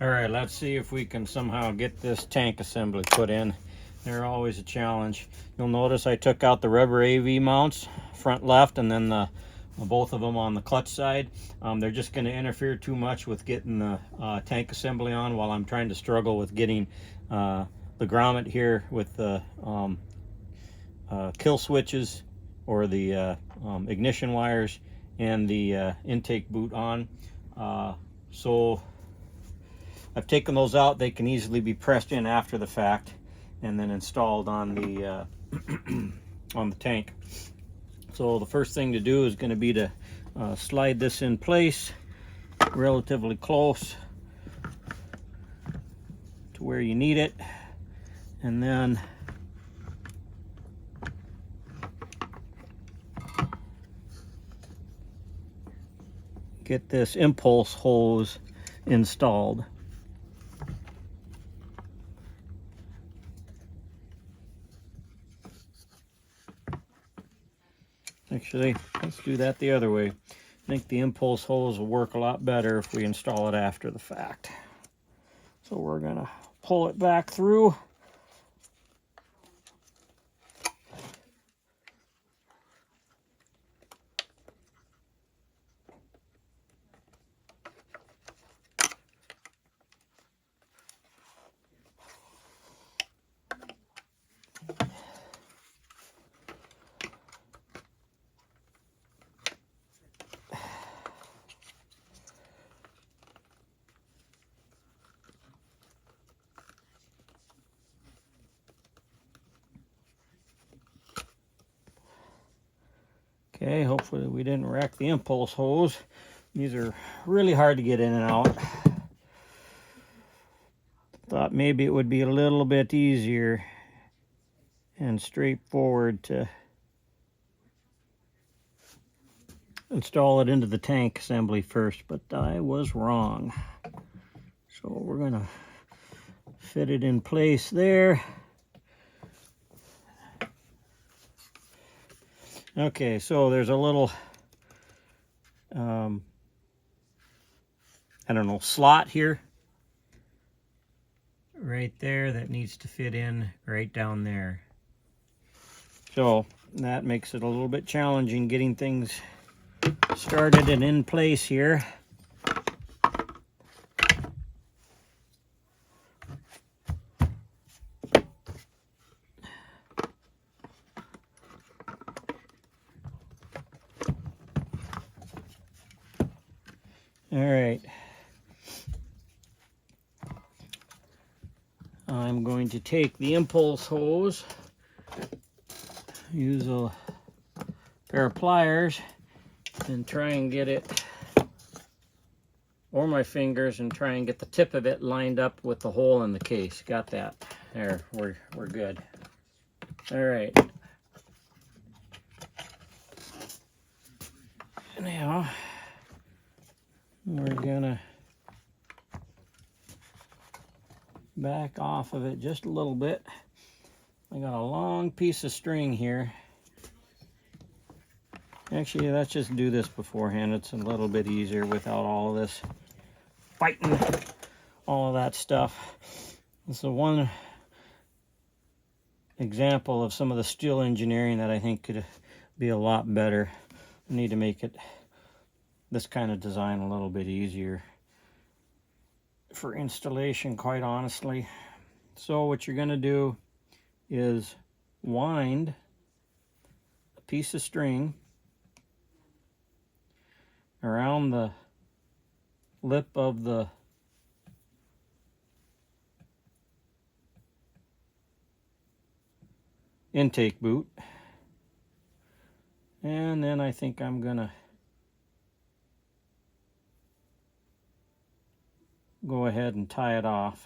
All right, let's see if we can somehow get this tank assembly put in. They're always a challenge. You'll notice I took out the rubber AV mounts, front left, and then both of them on the clutch side. They're just going to interfere too much with getting the tank assembly on while I'm trying to struggle with getting the grommet here with the kill switches or the ignition wires and the intake boot on. So I've taken those out. They can easily be pressed in after the fact and then installed on the on the tank. So the first thing to do is going to be to slide this in place relatively close to where you need it, and then get this impulse hose installed. Actually, let's do that the other way. I think the impulse hose will work a lot better if we install it after the fact. So we're gonna pull it back through. Okay, hopefully we didn't wreck the impulse hose. These are really hard to get in and out. Thought maybe it would be a little bit easier and straightforward to install it into the tank assembly first, but I was wrong. So we're gonna fit it in place there. Okay, so there's a little, I don't know, slot here, right there, that needs to fit in right down there. So that makes it a little bit challenging getting things started and in place here. All right, I'm going to take the impulse hose, use a pair of pliers, and try and get it, or my fingers, and try and get the tip of it lined up with the hole in the case. Got that? There, we're good. All right. Now we're gonna back off of it just a little bit. I got a long piece of string here. Actually, let's just do this beforehand. It's a little bit easier without all of this fighting, all of that stuff. So one example of some of the Stihl engineering that I think could be a lot better. I need to make it, this kind of design, a little bit easier for installation, quite honestly. So what you're going to do is wind a piece of string around the lip of the intake boot, and then I think I'm gonna go ahead and tie it off.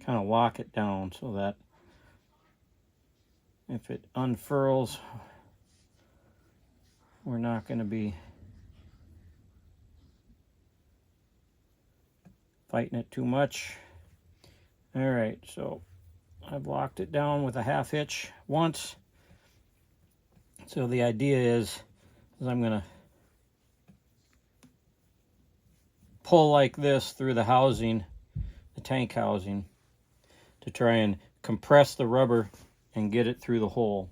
Kind of lock it down so that if it unfurls, we're not going to be fighting it too much. All right, so I've locked it down with a half hitch once. So the idea is I'm going to pull like this through the housing, the tank housing, to try and compress the rubber and get it through the hole.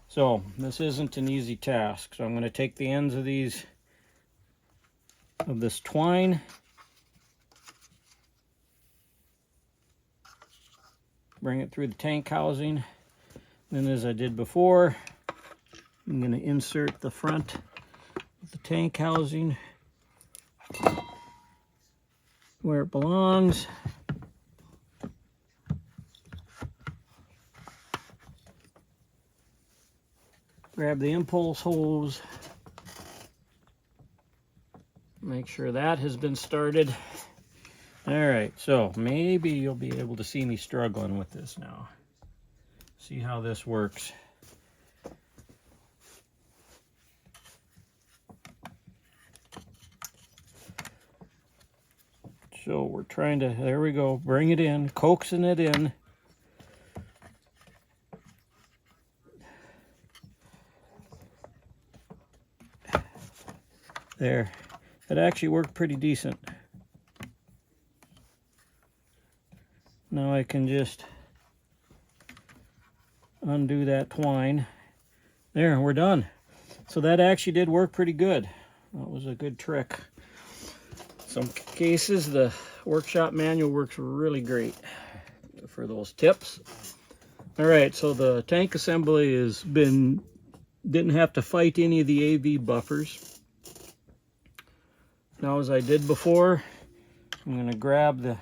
So this isn't an easy task. So I'm going to take the ends of this twine, bring it through the tank housing. Then, as I did before, I'm going to insert the front of the tank housing where it belongs. Grab the impulse hose. Make sure that has been started. All right, so maybe you'll be able to see me struggling with this now. See how this works. So we're trying to, there we go, bring it in, coaxing it in. There, it actually worked pretty decent. Now I can just undo that twine. There, we're done. So that actually did work pretty good. That was a good trick. Some cases the workshop manual works really great for those tips. All right, so the tank assembly didn't have to fight any of the AV buffers. Now, as I did before, I'm going to grab the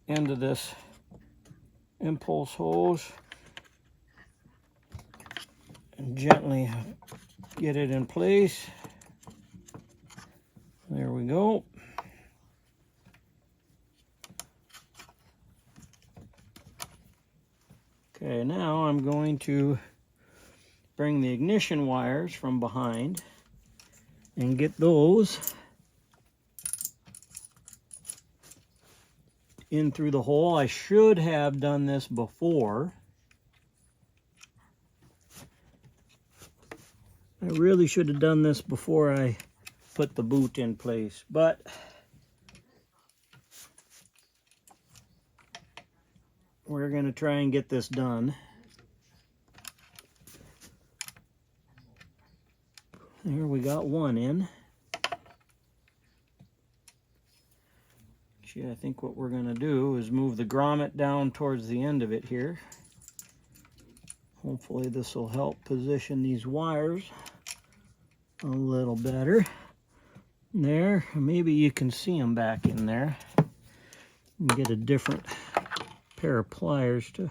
end of this impulse hose and gently get it in place. There we go. Okay, now I'm going to bring the ignition wires from behind and get those in through the hole. I should have done this before. I really should have done this before I put the boot in place, but we're going to try and get this done. There, we got one in. Actually, I think what we're going to do is move the grommet down towards the end of it here. Hopefully this will help position these wires a little better. There, maybe you can see them back in there. And get a different pair of pliers to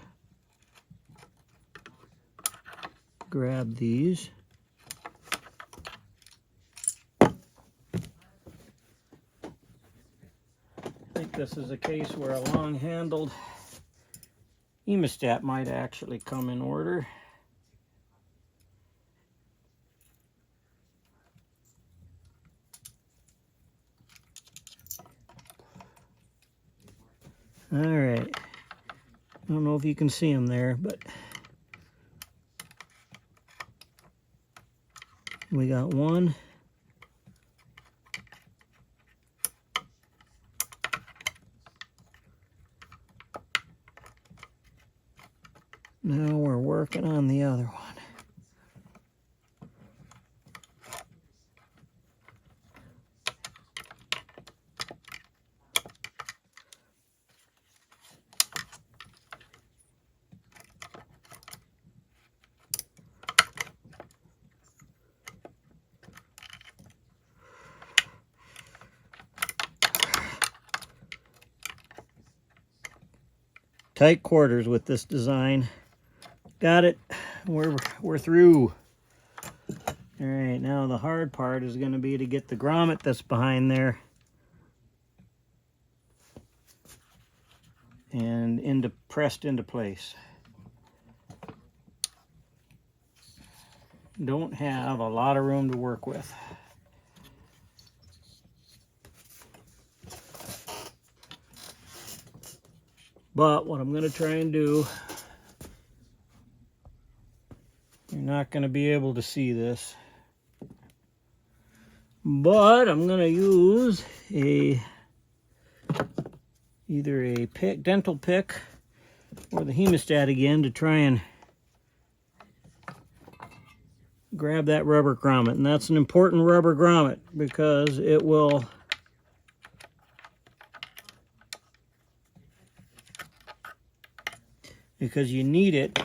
grab these. I think this is a case where a long-handled hemostat might actually come in order. All right. I don't know if you can see them there, but we got one. Now we're working on the other one. Tight quarters with this design. Got it. We're through. All right, now the hard part is going to be to get the grommet that's behind there and pressed into place. Don't have a lot of room to work with. But what I'm going to try and do, you're not going to be able to see this. I'm But I'm going to use either a dental pick or the hemostat again to try and grab that rubber grommet. And that's an important rubber grommet because it will you need it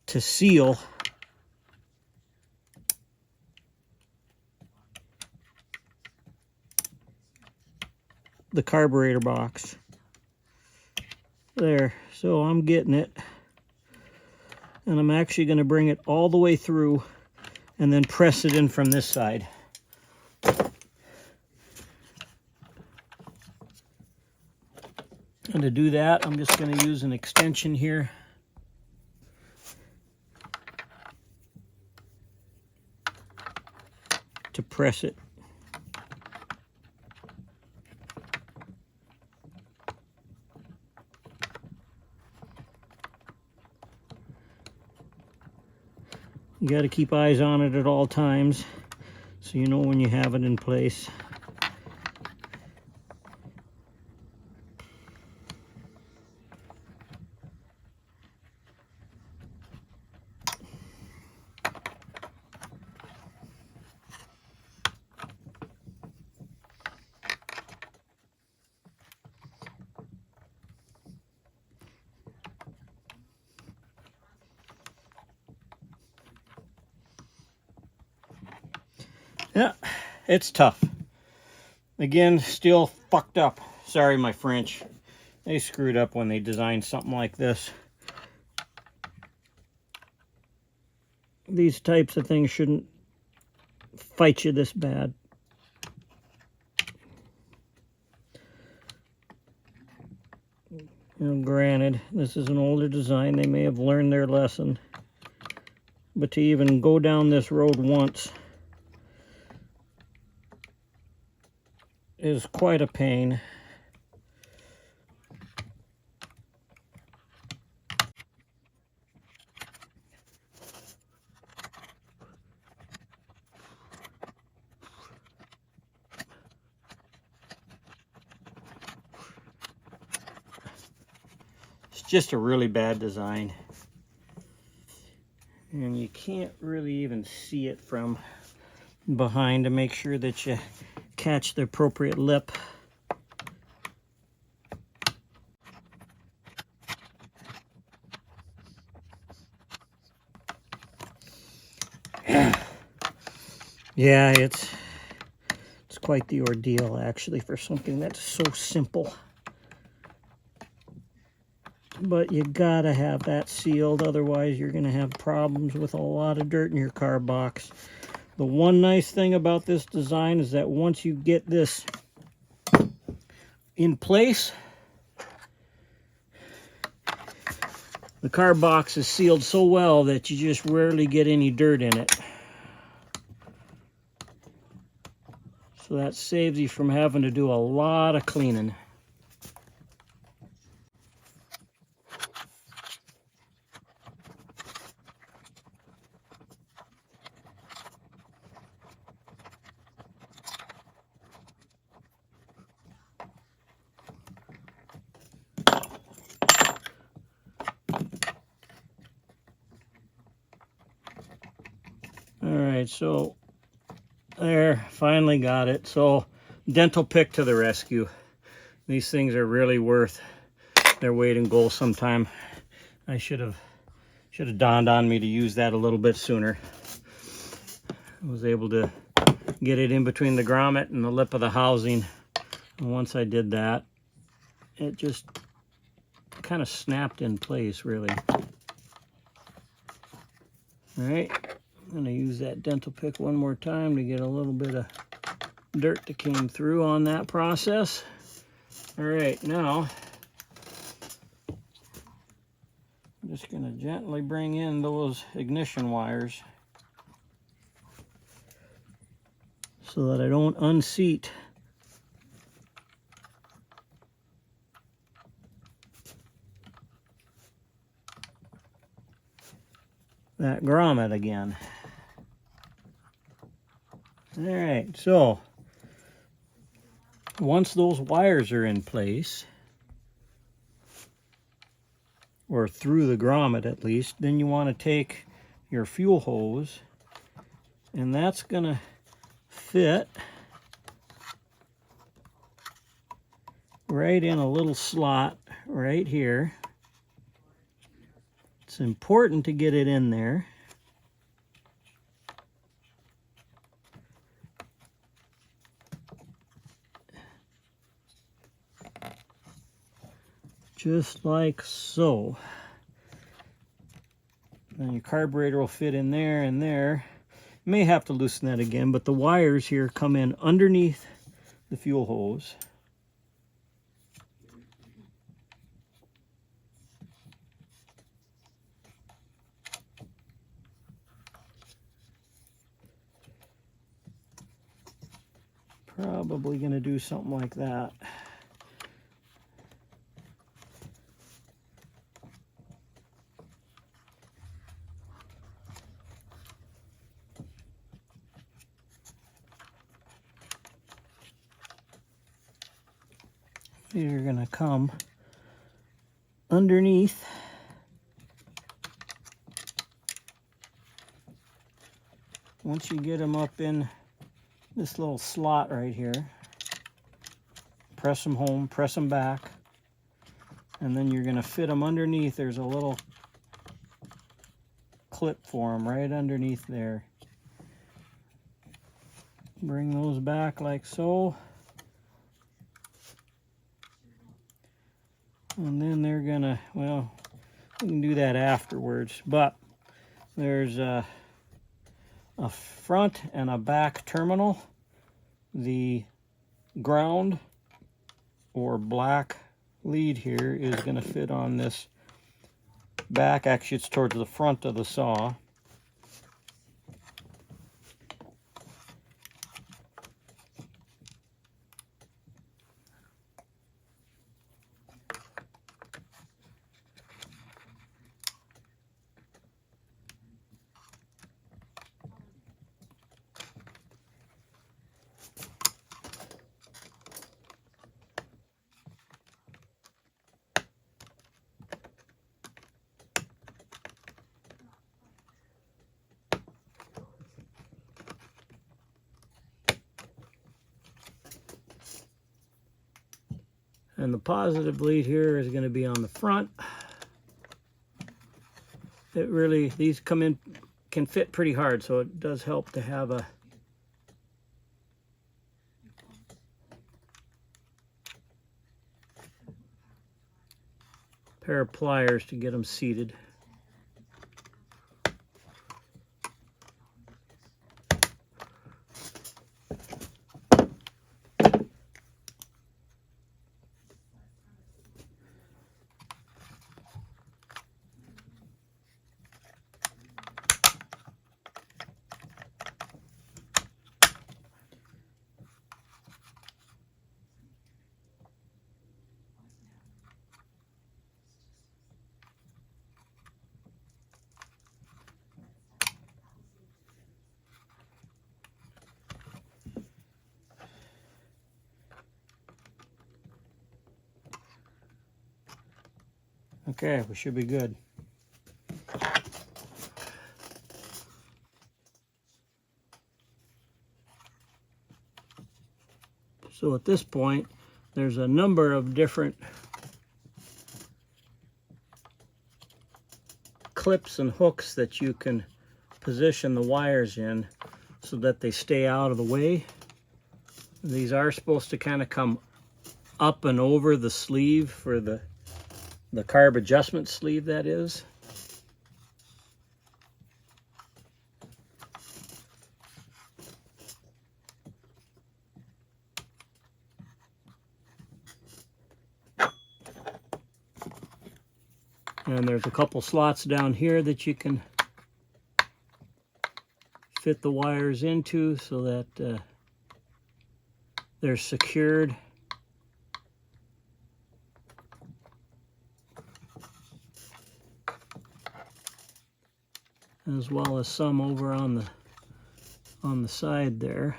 to seal the carburetor box. There, so I'm getting it, and I'm actually going to bring it all the way through and then press it in from this side. And to do that, I'm just going to use an extension here to press it. You got to keep eyes on it at all times so you know when you have it in place. Yeah, it's tough. Again, still fucked up. Sorry, my French. They screwed up when they designed something like this. These types of things shouldn't fight you this bad. You know, granted, this is an older design. They may have learned their lesson. But to even go down this road once is quite a pain. It's just a really bad design. And you can't really even see it from behind to make sure that you catch the appropriate lip. Yeah, it's quite the ordeal actually for something that's so simple. But you gotta have that sealed, otherwise you're gonna have problems with a lot of dirt in your car box. The one nice thing about this design is that once you get this in place, the car box is sealed so well that you just rarely get any dirt in it. So that saves you from having to do a lot of cleaning. All right, so there, finally got it. So dental pick to the rescue. These things are really worth their weight in gold sometime. I should have dawned on me to use that a little bit sooner. I was able to get it in between the grommet and the lip of the housing. And once I did that, it just kind of snapped in place, really. All right, I'm gonna use that dental pick one more time to get a little bit of dirt that came through on that process. All right, now I'm just gonna gently bring in those ignition wires so that I don't unseat that grommet again. All right, so once those wires are in place, or through the grommet at least, then you want to take your fuel hose, and that's going to fit right in a little slot right here. It's important to get it in there. Just like so. Then your carburetor will fit in there and there. You may have to loosen that again, but the wires here come in underneath the fuel hose. Probably going to do something like that. These are going to come underneath once you get them up in this little slot right here. Press them home, press them back, and then you're going to fit them underneath. There's a little clip for them right underneath there. Bring those back like so. And then they're gonna, well, we can do that afterwards, but there's a front and a back terminal. The ground or black lead here is gonna fit on this back. Actually, it's towards the front of the saw. And the positive lead here is going to be on the front. It really, these come in, can fit pretty hard, so it does help to have a pair of pliers to get them seated. Okay, we should be good. So at this point, there's a number of different clips and hooks that you can position the wires in so that they stay out of the way. These are supposed to kind of come up and over the sleeve for the carb adjustment sleeve, that is. And there's a couple slots down here that you can fit the wires into so that they're secured. As well as some over on the on the side there.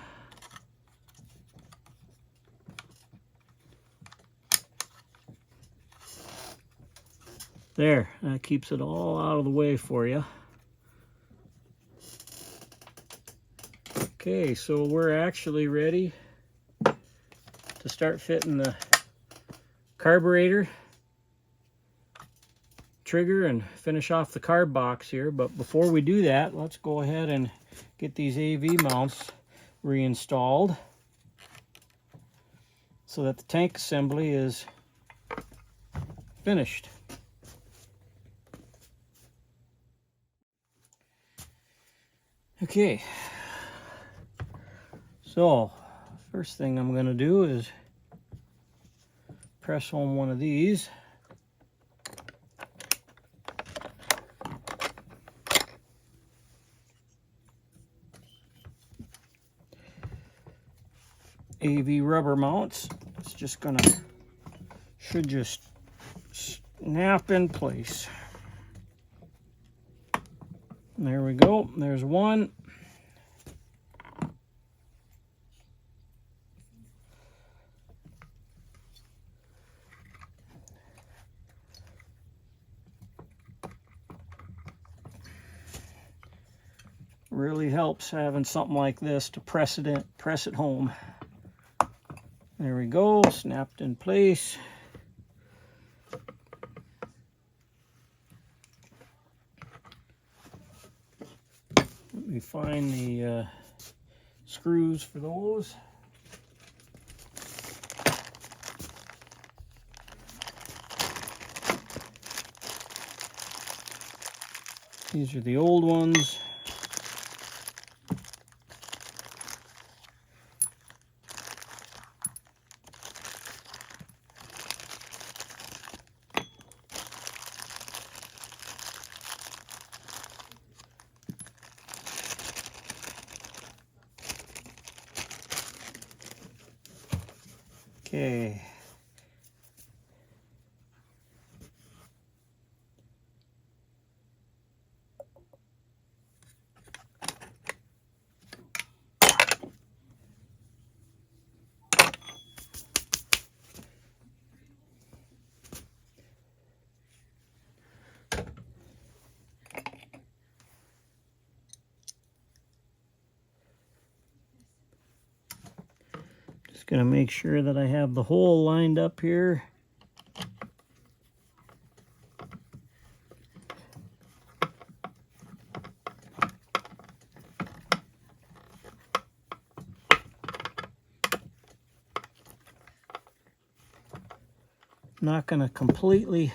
There, that keeps it all out of the way for you. Okay, so we're actually ready to start fitting the carburetor, trigger, and finish off the carb box here. But before we do that, let's go ahead and get these AV mounts reinstalled so that the tank assembly is finished. Okay, so first thing I'm going to do is press home one of these. AV rubber mounts. It's just should just snap in place. There we go. There's one. Really helps having something like this to press it home. There we go, snapped in place. Let me find the screws for those. These are the old ones. Okay. Just gonna make sure that I have the hole lined up here. Not going to completely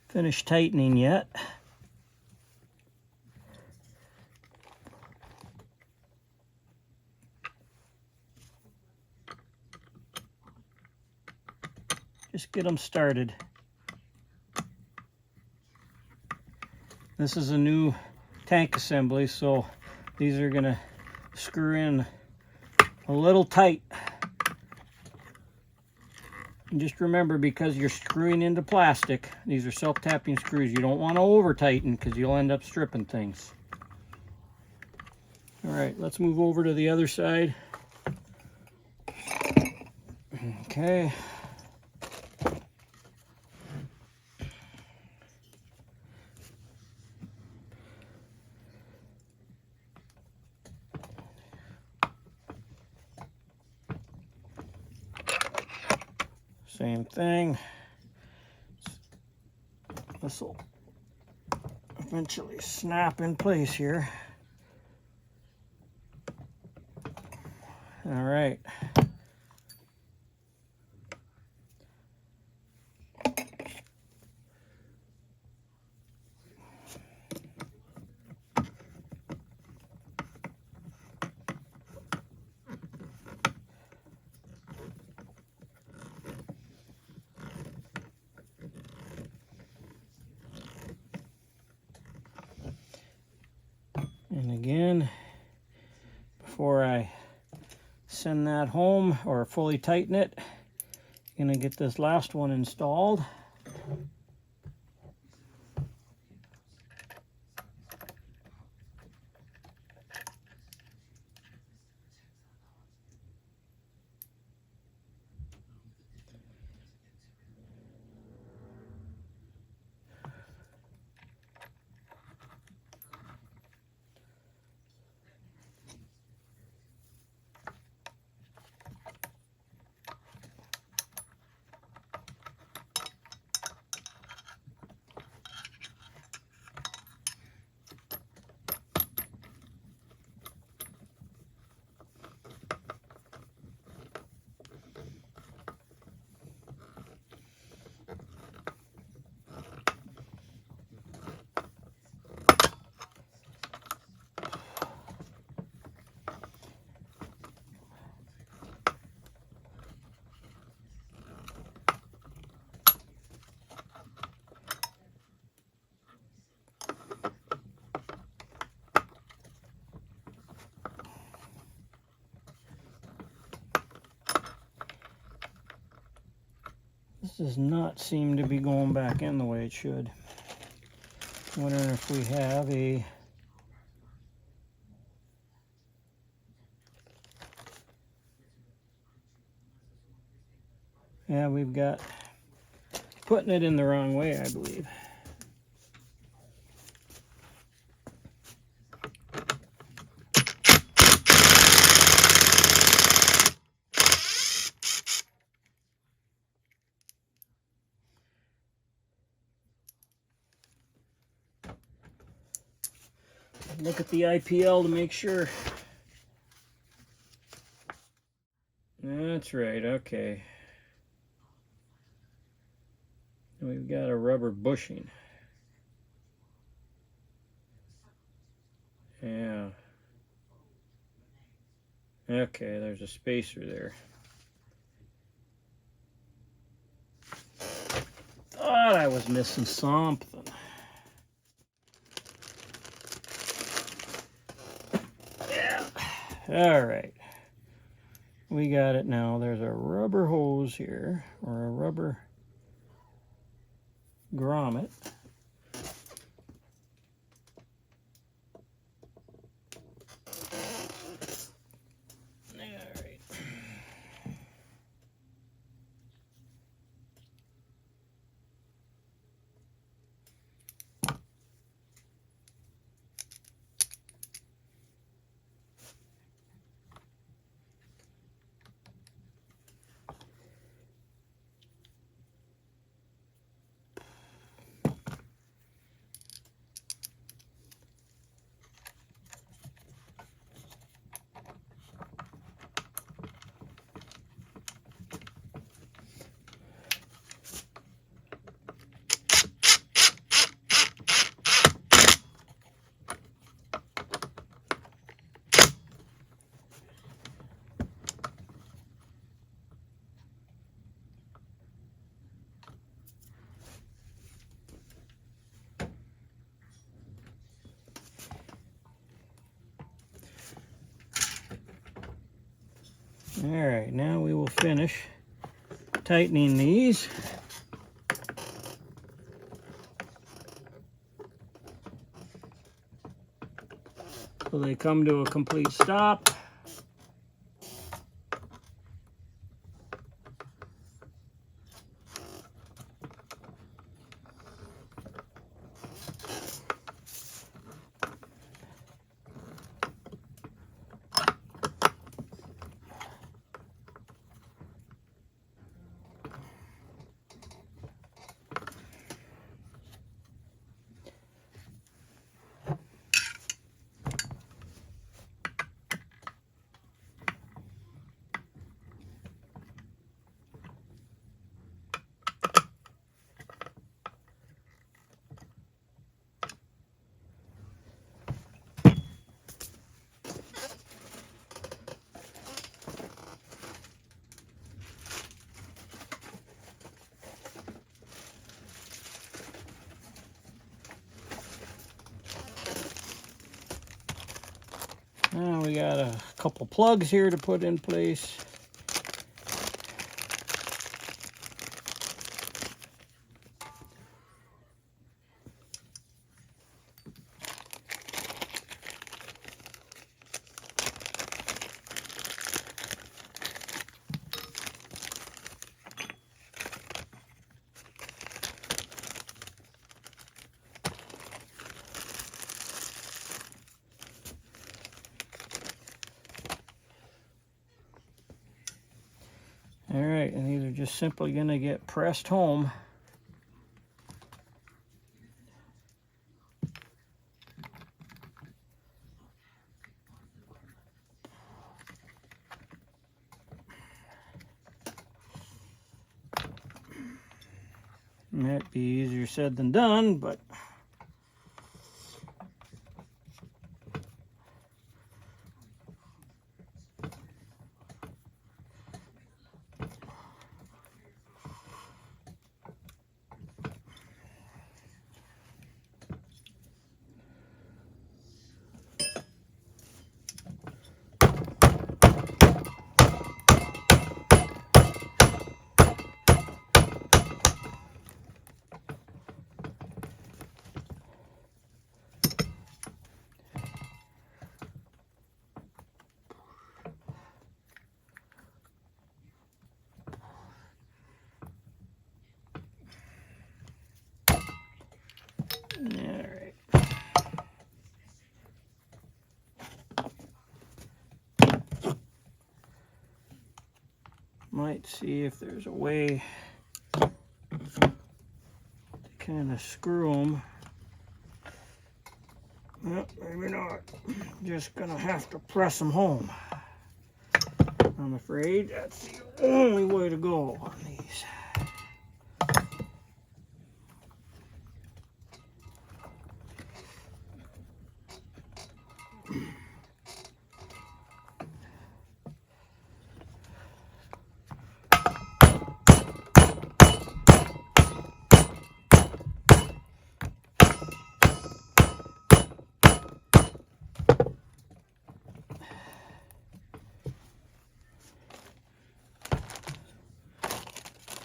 finish tightening yet. Just get them started. This is a new tank assembly, so these are going to screw in a little tight. And just remember, because you're screwing into plastic, these are self-tapping screws. You don't want to over-tighten because you'll end up stripping things. All right, let's move over to the other side. Okay. Same thing. This will eventually snap in place here. All right. And again, before I send that home or fully tighten it, I'm gonna get this last one installed. does not seem to be going back in the way it should. Wondering if we have a we've got putting it in the wrong way, I believe. Look at the IPL to make sure. That's right, okay. We've got a rubber bushing. Yeah. Okay, there's a spacer there. Thought I was missing something. Yeah. All right. We got it now. There's a rubber hose here, or a rubber grommet. All right, now we will finish tightening these. So they come to a complete stop. Now we got a couple plugs here to put in place. All right, and these are just simply going to get pressed home. Might be easier said than done, but might see if there's a way to kind of screw them. Well, maybe not. Just gonna have to press them home. I'm afraid that's the only way to go on these.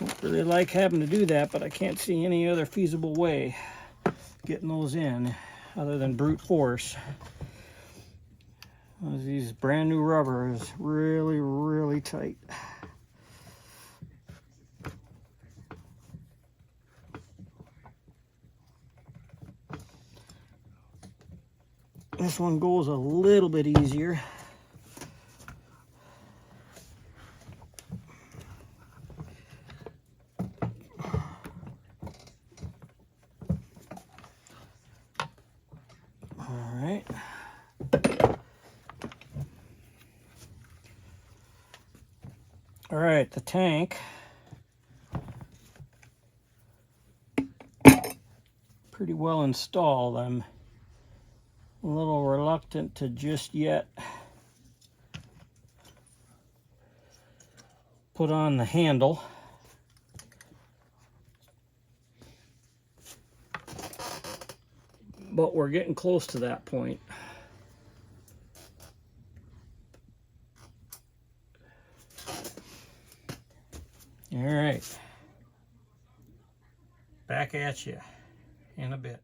Don't really like having to do that, but I can't see any other feasible way getting those in other than brute force. These brand new rubber is really, really tight. This one goes a little bit easier. All right, the tank. Pretty well installed. I'm a little reluctant to just yet put on the handle. But we're getting close to that point. All right, back at you in a bit.